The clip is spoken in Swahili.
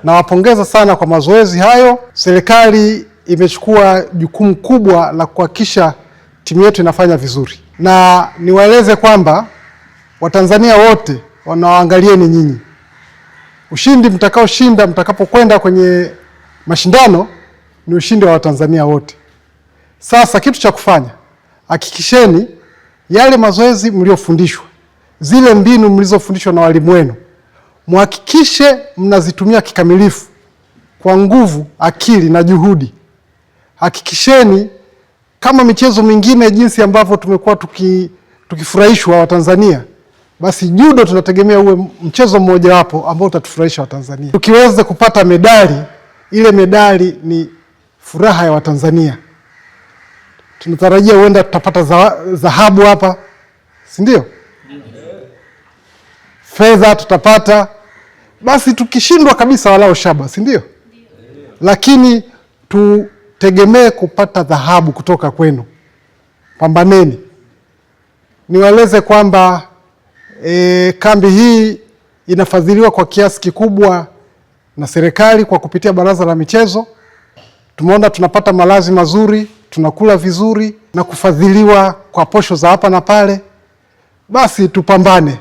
Nawapongeza sana kwa mazoezi hayo. Serikali imechukua jukumu kubwa la kuhakikisha timu yetu inafanya vizuri, na niwaeleze kwamba Watanzania wote wanawaangalieni nyinyi. Ushindi mtakaoshinda mtakapokwenda kwenye mashindano ni ushindi wa Watanzania wote. Sasa kitu cha kufanya, hakikisheni yale mazoezi mliofundishwa, zile mbinu mlizofundishwa na walimu wenu, muhakikishe mnazitumia kikamilifu kwa nguvu, akili na juhudi. Hakikisheni kama michezo mingine jinsi ambavyo tumekuwa tukifurahishwa Watanzania, basi judo tunategemea uwe mchezo mmoja wapo ambao utatufurahisha Watanzania. Tukiweza kupata medali, ile medali ni furaha ya Watanzania. Tunatarajia huenda tutapata dhahabu hapa, si ndio? Fedha tutapata. Basi tukishindwa kabisa walao shaba, si ndio? Lakini tutegemee kupata dhahabu kutoka kwenu. Pambaneni. Niwaeleze kwamba kambi hii inafadhiliwa kwa kiasi kikubwa na serikali kwa kupitia Baraza la Michezo. Tumeona tunapata malazi mazuri, tunakula vizuri na kufadhiliwa kwa posho za hapa na pale. Basi tupambane.